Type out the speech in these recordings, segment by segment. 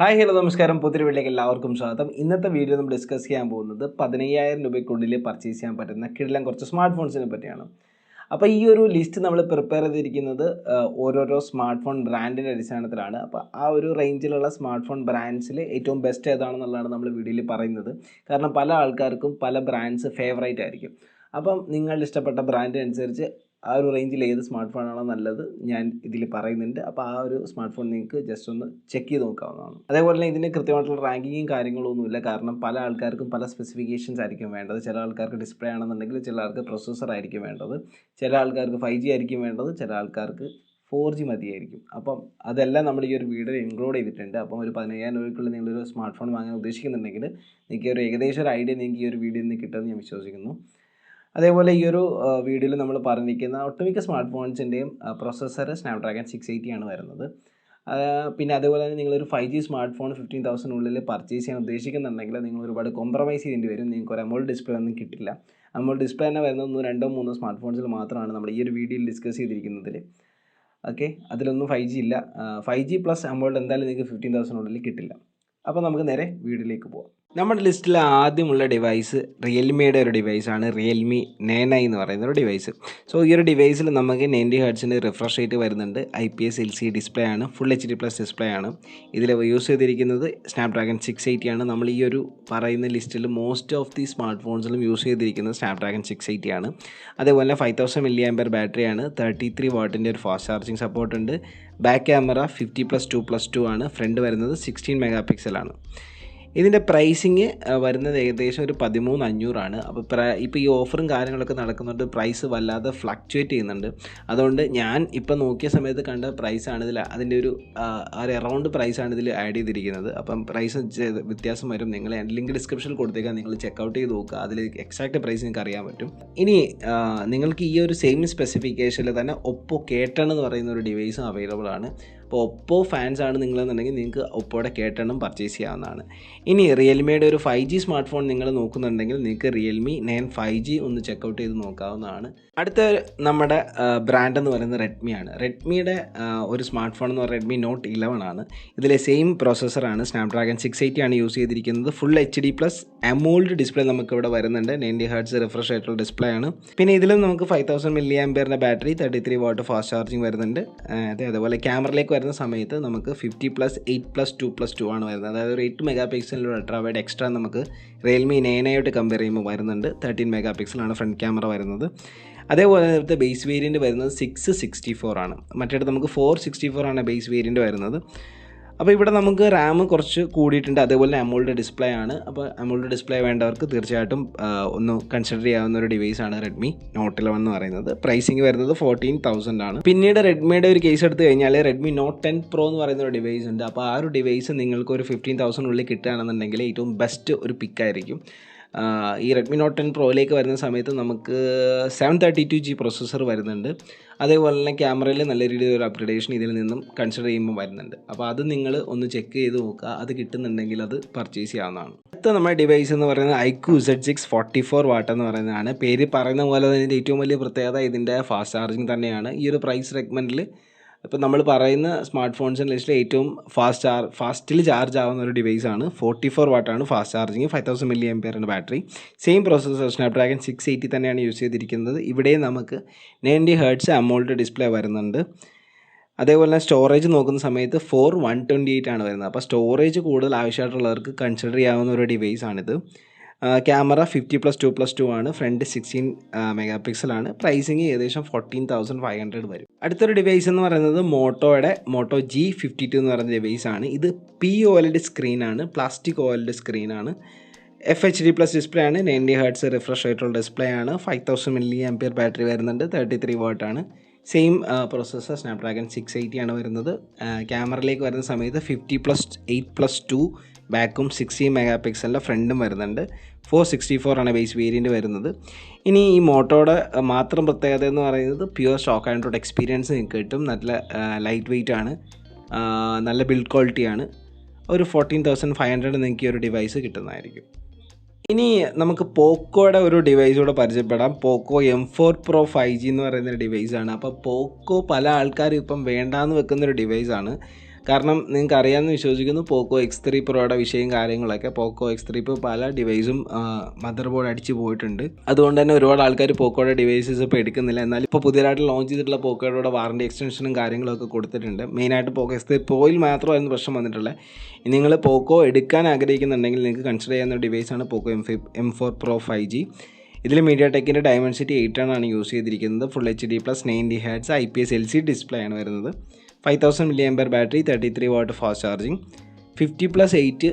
Hi hello നമസ്കാരം. പുതിയ വീട്ടിലേക്ക് എല്ലാവർക്കും സ്വാഗതം. ഇന്നത്തെ വീഡിയോ നമ്മൾ ഡിസ്കസ് ചെയ്യാൻ പോകുന്നത് 15,000 രൂപയ്ക്കുള്ളിൽ പർച്ചേസ് ചെയ്യാൻ പറ്റുന്ന കിടിലൻ കുറച്ച് സ്മാർട്ട് ഫോൺസിനെ പറ്റിയാണ്. അപ്പോൾ ഈ ഒരു ലിസ്റ്റ് നമ്മൾ പ്രിപ്പയർ ചെയ്തിരിക്കുന്നത് ഓരോരോ സ്മാർട്ട് ഫോൺ ബ്രാൻഡിൻ്റെ അടിസ്ഥാനത്തിലാണ്. അപ്പോൾ ആ ഒരു റേഞ്ചിലുള്ള സ്മാർട്ട് ഫോൺ ബ്രാൻഡ്സിൽ ഏറ്റവും ബെസ്റ്റ് ഏതാണെന്നുള്ളതാണ് നമ്മൾ വീഡിയോയിൽ പറയുന്നത്. കാരണം പല ആൾക്കാർക്കും പല ബ്രാൻഡ്സ് ഫേവറേറ്റ് ആയിരിക്കും. അപ്പം നിങ്ങളുടെ ഇഷ്ടപ്പെട്ട ബ്രാൻഡ് അനുസരിച്ച് ആ ഒരു റേഞ്ചിൽ ഏത് സ്മാർട്ട് ഫോണാണോ നല്ലത് ഞാൻ ഇതിൽ പറയുന്നുണ്ട്. അപ്പോൾ ആ ഒരു സ്മാർട്ട് ഫോൺ നിങ്ങൾക്ക് ജസ്റ്റ് ഒന്ന് ചെക്ക് ചെയ്ത് നോക്കാവുന്നതാണ്. അതേപോലെ തന്നെ ഇതിന് കൃത്യമായിട്ടുള്ള റാങ്കിങ്ങും കാര്യങ്ങളൊന്നുമില്ല. കാരണം പല ആൾക്കാർക്കും പല സ്പെസിഫിക്കേഷൻസ് ആയിരിക്കും വേണ്ടത്. ചില ആൾക്കാർക്ക് ഡിസ്പ്ലേ ആണെന്നുണ്ടെങ്കിൽ ചില ആൾക്ക് പ്രൊസസ്സർ ആയിരിക്കും വേണ്ടത്, ചില ആൾക്കാർക്ക് 5G ആയിരിക്കും വേണ്ടത്, ചില ആൾക്കാർക്ക് 4G മതിയായിരിക്കും. അപ്പം അതെല്ലാം നമ്മൾ ഈ ഒരു വീഡിയോ ഇൻക്ലൂഡ് ചെയ്തിട്ടുണ്ട്. അപ്പം ഒരു 15,000 രൂപയ്ക്കുള്ളിൽ നിങ്ങളൊരു സ്മാർട്ട് ഫോൺ വാങ്ങാൻ ഉദ്ദേശിക്കുന്നുണ്ടെങ്കിൽ നിങ്ങൾക്ക് ഒരു ഏകദേശം ഒരു ഐഡിയ നിങ്ങൾക്ക് ഈ ഒരു വീഡിയോയിൽ നിന്ന് കിട്ടുമെന്ന് ഞാൻ വിശ്വസിക്കുന്നു. അതേപോലെ ഈ ഒരു വീഡിയോയിൽ നമ്മൾ പറഞ്ഞിരിക്കുന്ന ഒട്ടുമിക്ക സ്മാർട്ട് ഫോൺസിൻ്റെയും പ്രൊസസ്സർ സ്നാപ്ഡ്രാഗൺ 680 ആണ് വരുന്നത്. പിന്നെ അതേപോലെ തന്നെ നിങ്ങളൊരു 5G സ്മാർട്ട് ഫോൺ 15,000 പർച്ചേസ് ചെയ്യാൻ ഉദ്ദേശിക്കുന്നുണ്ടെങ്കിൽ നിങ്ങൾ ഒരുപാട് കോംപ്രമൈസ് ചെയ്യേണ്ടി വരും. നിങ്ങൾക്ക് ഒരു അമോൾഡ് ഡിസ്പ്ലേ ഒന്നും കിട്ടില്ല. അമോൾഡ് ഡിസ്പ്ലേ തന്നെ വരുന്നത് 2-3 സ്മാർട്ട് ഫോൺസിൽ മാത്രമാണ് നമ്മൾ ഈ ഒരു വീഡിയോയിൽ ഡിസ്കസ് ചെയ്തിരിക്കുന്നതിൽ. ഓക്കെ, അതിലൊന്നും 5G ഇല്ല. 5G പ്ലസ് അമോൾഡ് എന്തായാലും നിങ്ങൾക്ക് 15,000 കിട്ടില്ല. അപ്പോൾ നമുക്ക് നേരെ വീഡിയോയിലേക്ക് പോകാം. നമ്മുടെ ലിസ്റ്റിൽ ആദ്യമുള്ള ഡിവൈസ് റിയൽമിയുടെ ഒരു ഡിവൈസാണ് റിയൽമി 9i എന്ന് പറയുന്ന ഒരു ഡിവൈസ്. സോ ഈ ഒരു ഡിവൈസിൽ നമുക്ക് 90 ഹെർട്സിൻ്റെ റിഫ്രഷ് റേറ്റ് വരുന്നുണ്ട്. IPS LCD ഡിസ്പ്ലേ ആണ്, ഫുൾ HD+ ഡിസ്പ്ലേ ആണ്. ഇതിൽ യൂസ് ചെയ്തിരിക്കുന്നത് സ്നാപ്ഡ്രാഗൺ 680 ആണ്. നമ്മൾ ഈ ഒരു പറയുന്ന ലിസ്റ്റിൽ മോസ്റ്റ് ഓഫ് ദി സ്മാർട്ട് ഫോൺസിലും യൂസ് ചെയ്തിരിക്കുന്നത് സ്നാപ്ഡ്രാഗൺ 680 ആണ്. അതേപോലെ 5000 mAh ബാറ്ററിയാണ്, 33 വാട്ടിൻ്റെ ഒരു ഫാസ്റ്റ് ചാർജിങ് സപ്പോർട്ട് ഉണ്ട്. ബാക്ക് ക്യാമറ 50+2+2 ആണ്. ഫ്രണ്ട് വരുന്നത് 16 മെഗാ പിക്സലാണ്. ഇതിൻ്റെ പ്രൈസിങ് വരുന്നത് ഏകദേശം ഒരു 13,500 ആണ്. അപ്പോൾ ഇപ്പോൾ ഈ ഓഫറും കാര്യങ്ങളൊക്കെ നടക്കുന്നുണ്ട്, പ്രൈസ് വല്ലാതെ ഫ്ലക്ച്വേറ്റ് ചെയ്യുന്നുണ്ട്. അതുകൊണ്ട് ഞാൻ ഇപ്പോൾ നോക്കിയ സമയത്ത് കണ്ട പ്രൈസാണ് ഇതിൽ, അതിൻ്റെ ഒരു എറൗണ്ട് പ്രൈസാണ് ഇതിൽ ആഡ് ചെയ്തിരിക്കുന്നത്. അപ്പം പ്രൈസ് വ്യത്യാസം വരും. നിങ്ങൾ ലിങ്ക് ഡിസ്ക്രിപ്ഷനിൽ കൊടുത്തേക്കാം, നിങ്ങൾ ചെക്കൗട്ട് ചെയ്ത് നോക്കുക. അതിൽ എക്സാക്റ്റ് പ്രൈസ് നിങ്ങൾക്ക് അറിയാൻ പറ്റും. ഇനി നിങ്ങൾക്ക് ഈ ഒരു സെയിം സ്പെസിഫിക്കേഷനിൽ തന്നെ ഒപ്പോ K10 എന്ന് പറയുന്ന ഒരു ഡിവൈസും അവൈലബിൾ ആണ്. അപ്പോൾ ഒപ്പോ ഫാൻസ് ആണ് നിങ്ങളെന്നുണ്ടെങ്കിൽ നിങ്ങൾക്ക് ഒപ്പോയുടെ K10 പർച്ചേസ് ചെയ്യാവുന്നതാണ്. ഇനി റിയൽമിയുടെ ഒരു 5G സ്മാർട്ട് ഫോൺ നിങ്ങൾ നോക്കുന്നുണ്ടെങ്കിൽ നിങ്ങൾക്ക് റിയൽമി 9 5G ഒന്ന് ചെക്കൗട്ട് ചെയ്ത് നോക്കാവുന്നതാണ്. അടുത്ത നമ്മുടെ ബ്രാൻഡ് എന്ന് പറയുന്നത് റെഡ്മി ആണ്. റെഡ്മിയുടെ ഒരു സ്മാർട്ട് ഫോൺ എന്ന് പറയുന്നത് റെഡ്മി നോട്ട് 11 ആണ്. ഇതിലെ സെയിം പ്രോസസ്സറാണ്, സ്നാപ്ഡ്രാഗൺ 680 ആണ് യൂസ് ചെയ്തിരിക്കുന്നത്. ഫുൾ HD+ അമോൾഡ് ഡിസ്പ്ലേ നമുക്കിവിടെ വരുന്നുണ്ട്. 90 ഹെർട്സ് റിഫ്രഷ് ആയിട്ടുള്ള ഡിസ്പ്ലേ ആണ്. പിന്നെ ഇതിലും നമുക്ക് 5000 mAh battery, 33 what fast charging വരുന്നുണ്ട്. അതേപോലെ ക്യാമറയിലേക്ക് വരുന്ന സമയത്ത് നമുക്ക് 50+8+2+2 ആണ് വരുന്നത്. അതായത് ഒരു 8 മെഗാ പിക്സലിൻ്റെ അൾട്രാ വൈഡ് എക്സ്ട്രാ നമുക്ക് റിയൽമി 9i കമ്പയർ ചെയ്യുമ്പോൾ വരുന്നുണ്ട്. 13 മെഗാ പിക്സലാണ് ഫ്രണ്ട് ക്യാമറ വരുന്നത്. അതേപോലെ നേരത്തെ ബേസ് വേരിയൻറ്റ് വരുന്നത് 664 ആണ്. മറ്റേത് നമുക്ക് 464 ആണ് ബേസ് വേരിയൻറ്റ് വരുന്നത്. അപ്പോൾ ഇവിടെ നമുക്ക് റാം കുറച്ച് കൂടിയിട്ടുണ്ട്. അതേപോലെ അമോൾഡ് ഡിസ്പ്ലേ ആണ്. അപ്പോൾ അമോൾഡ് ഡിസ്പ്ലേ വേണ്ടവർക്ക് തീർച്ചയായിട്ടും ഒന്ന് കൺസിഡർ ചെയ്യാവുന്ന ഒരു ഡിവൈസാണ് റെഡ്മി നോട്ട് 11 എന്ന് പറയുന്നത്. പ്രൈസിങ് വരുന്നത് 14,000 ആണ്. പിന്നീട് റെഡ്മിയുടെ ഒരു കേസ് എടുത്തു കഴിഞ്ഞാൽ റെഡ്മി നോട്ട് 10 Pro എന്ന് പറയുന്ന ഒരു ഡിവൈസ് ഉണ്ട്. അപ്പോൾ ആ ഒരു ഡിവൈസ് നിങ്ങൾക്ക് ഒരു 15,000 കിട്ടുകയാണെന്നുണ്ടെങ്കിൽ ഏറ്റവും ബെസ്റ്റ് ഒരു പിക്കായിരിക്കും. ഈ റെഡ്മി നോട്ട് 10 പ്രോയിലേക്ക് വരുന്ന സമയത്ത് നമുക്ക് 732G പ്രൊസസ്സർ വരുന്നുണ്ട്. അതേപോലെ തന്നെ ക്യാമറയിൽ നല്ല രീതിയിൽ ഒരു അപ്ഗ്രഡേഷൻ ഇതിൽ നിന്നും കൺസിഡർ ചെയ്യുമ്പോൾ വരുന്നുണ്ട്. അപ്പോൾ അത് നിങ്ങൾ ഒന്ന് ചെക്ക് ചെയ്ത് നോക്കുക. അത് കിട്ടുന്നുണ്ടെങ്കിൽ അത് പർച്ചേസ് ചെയ്യാവുന്നതാണ്. അടുത്ത നമ്മുടെ ഡിവൈസ് എന്ന് പറയുന്നത് IQOO Z6 44 വാട്ട് എന്ന് പറയുന്നതാണ്. പേര് പറയുന്ന പോലെ തന്നെ ഇതിൻ്റെ ഏറ്റവും വലിയ പ്രത്യേകത ഇതിൻ്റെ ഫാസ്റ്റ് ചാർജിങ് തന്നെയാണ്. ഈ ഒരു പ്രൈസ് സെഗ്മെൻറ്റിൽ ഇപ്പോൾ നമ്മൾ പറയുന്ന സ്മാർട്ട് ഫോൺസിൻ്റെ ലിസ്റ്റിൽ ഏറ്റവും ഫാസ്റ്റിൽ ചാർജ് ആവുന്ന ഒരു ഡിവൈസാണ്. 44 വാട്ടാണ് fast charging, 5000 mAh battery. Same processor Snapdragon 680 തന്നെയാണ് യൂസ് ചെയ്തിരിക്കുന്നത്. ഇവിടെ നമുക്ക് 90 ഹെർട്സ് അമോൾഡ് ഡിസ്പ്ലേ വരുന്നുണ്ട്. അതേപോലെ തന്നെ സ്റ്റോറേജ് നോക്കുന്ന സമയത്ത് 4128 ആണ് വരുന്നത്. അപ്പോൾ സ്റ്റോറേജ് കൂടുതൽ ആവശ്യമായിട്ടുള്ളവർക്ക് കൺസിഡർ ചെയ്യാവുന്ന ഒരു ഡിവൈസാണിത്. ക്യാമറ 50+2+2 ആണ്. Front 16 mega പിക്സലാണ്. പ്രൈസിങ് ഏകദേശം 14,500 വരും. അടുത്തൊരു ഡിവൈസ് എന്ന് പറയുന്നത് മോട്ടോ G52 എന്ന് പറയുന്ന ഡിവൈസാണ്. ഇത് POLED സ്ക്രീനാണ്, പ്ലാസ്റ്റിക് OLED സ്ക്രീനാണ്. FHD+ ഡിസ്പ്ലേ ആണ്. 90 ഹെർട്സ് റിഫ്രഷ് ആയിട്ടുള്ള ഡിസ്പ്ലേ ആണ്. 5000 mAh ബാറ്ററി വരുന്നുണ്ട്. 33 വാട്ടാണ്. സെയിം പ്രോസസ്സർ സ്നാപ്ഡ്രാഗൺ 680 ആണ് വരുന്നത്. ക്യാമറയിലേക്ക് വരുന്ന സമയത്ത് 50+8+2 ബാക്കും 60 മെഗാ പിക്സലിൻ്റെ ഫ്രണ്ടും വരുന്നുണ്ട്. 464 ആണ് ബേസ് വേരിയൻറ്റ് വരുന്നത്. ഇനി ഈ മോട്ടോയുടെ മാത്രം പ്രത്യേകത എന്ന് പറയുന്നത് പ്യുവർ സ്റ്റോക്ക് ആൻഡ്രോയിഡ് എക്സ്പീരിയൻസ് നിങ്ങൾക്ക് കിട്ടും. നല്ല ലൈറ്റ് വെയിറ്റ് ആണ്, നല്ല ബിൽഡ് ക്വാളിറ്റിയാണ്. ഒരു 14,500 നിങ്ങൾക്ക് ഈ ഒരു ഡിവൈസ് കിട്ടുന്നതായിരിക്കും. ഇനി നമുക്ക് പോക്കോയുടെ ഒരു ഡിവൈസ് കൂടെ പരിചയപ്പെടാം. പോക്കോ M4 Pro 5G എന്ന് പറയുന്ന ഡിവൈസാണ്. അപ്പോൾ പോക്കോ പല ആൾക്കാരും ഇപ്പം വേണ്ടാന്ന് വെക്കുന്നൊരു ഡിവൈസാണ്. കാരണം നിങ്ങൾക്ക് അറിയാമെന്ന് വിശ്വസിക്കുന്നു പോക്കോ X3 പ്രോയുടെ വിഷയം കാര്യങ്ങളൊക്കെ. പോക്കോ X3 ഇപ്പോൾ പല ഡിവൈസും മദർ ബോർഡ് അടിച്ച് പോയിട്ടുണ്ട്. അതുകൊണ്ട് തന്നെ ഒരുപാട് ആൾക്കാർ പോക്കോയുടെ ഡിവൈസസ് ഇപ്പോൾ എടുക്കുന്നില്ല. എന്നാൽ ഇപ്പോൾ പുതിയതായിട്ട് ലോഞ്ച് ചെയ്തിട്ടുള്ള പോക്കോയുടെ വാറണ്ടി എക്സ്റ്റൻഷനും കാര്യങ്ങളൊക്കെ കൊടുത്തിട്ടുണ്ട്. മെയിനായിട്ട് പോക്കോ X3 പ്രോയിൽ മാത്രമായിരുന്നു പ്രശ്നം വന്നിട്ടുള്ളത്. ഇനി നിങ്ങൾ പോക്കോ എടുക്കാൻ ആഗ്രഹിക്കുന്നുണ്ടെങ്കിൽ നിങ്ങൾക്ക് കൺസിഡർ ചെയ്യുന്ന ഒരു ഡിവൈസാണ് പോക്കോ M4 Pro 5G. ഇതിൽ മീഡിയാടെക്കിൻ്റെ ഡയമൻസിറ്റി 8 ആണ് യൂസ് ചെയ്തിരിക്കുന്നത്. Full HD+ 90 Hz IPS LCD display ആണ് വരുന്നത്. 5000 mAh battery, 33 what fast charging, 50+8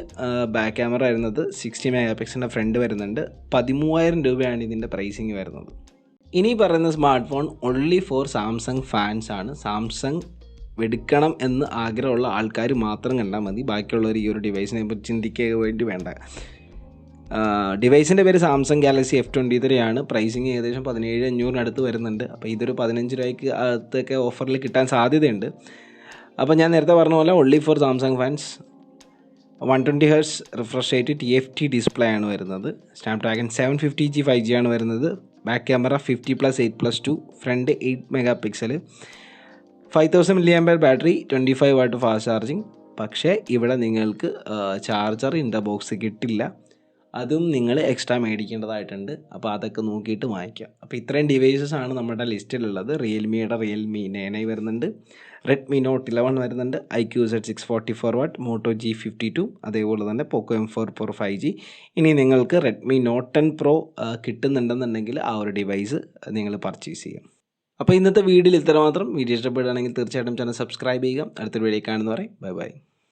back camera വരുന്നത്, 60 MP ഫ്രണ്ട് വരുന്നുണ്ട്. 13,000 രൂപയാണ് ഇതിൻ്റെ പ്രൈസിങ് വരുന്നത്. ഇനി പറയുന്ന smart phone only for Samsung fans ആണ്. സാംസങ് എടുക്കണം എന്ന് ആഗ്രഹമുള്ള ആൾക്കാർ മാത്രം കണ്ടാൽ മതി. ബാക്കിയുള്ളവർ ഈ ഒരു ഡിവൈസിനെ പറ്റി ചിന്തിക്കുക വേണ്ടി വേണ്ട. ഡിവൈസിൻ്റെ പേര് സാംസങ് ഗാലക്സി F23 ആണ്. പ്രൈസിങ് ഏകദേശം 17,500 വരുന്നുണ്ട്. അപ്പോൾ ഇതൊരു 15 രൂപയ്ക്ക് അകത്തൊക്കെ ഓഫറിൽ കിട്ടാൻ സാധ്യതയുണ്ട്. അപ്പോൾ ഞാൻ നേരത്തെ പറഞ്ഞ പോലെ only for Samsung fans. 120 Hz refresh rate TFT display ആണ് വരുന്നത്. സ്നാപ്ഡ്രാഗൺ 750G 5G ആണ് വരുന്നത്. Back camera 50+8+2, front 8 MP, 5000 mAh battery, 25 watt fast charging. പക്ഷേ ഇവിടെ നിങ്ങൾക്ക് ചാർജർ ഇൻ ദ ബോക്സ് കിട്ടില്ല. അതും നിങ്ങൾ എക്സ്ട്രാ മേടിക്കേണ്ടതായിട്ടുണ്ട്. അപ്പോൾ അതൊക്കെ നോക്കിയിട്ട് വാങ്ങിക്കാം. അപ്പോൾ ഇത്രയും ഡിവൈസസ് ആണ് നമ്മുടെ ലിസ്റ്റിലുള്ളത്. റിയൽമിയുടെ റിയൽമി 9i വരുന്നുണ്ട്, റെഡ്മി നോട്ട് 11 വരുന്നുണ്ട്, IQOO Z644W, മോട്ടോ G52, അതേപോലെ തന്നെ പോക്കോ M4 Pro 5G. ഇനി നിങ്ങൾക്ക് റെഡ്മി നോട്ട് 10 Pro കിട്ടുന്നുണ്ടെന്നുണ്ടെങ്കിൽ ആ ഒരു ഡിവൈസ് നിങ്ങൾ പർച്ചേസ് ചെയ്യാം. അപ്പോൾ ഇന്നത്തെ വീഡിയോയിൽ ഇത്ര മാത്രം. വീഡിയോ ഇഷ്ടപ്പെടുകയാണെങ്കിൽ തീർച്ചയായിട്ടും ചാനൽ സബ്സ്ക്രൈബ് ചെയ്യുക. അടുത്തൊരു വീഡിയോ കാണുന്നവരെ ബൈ ബൈ.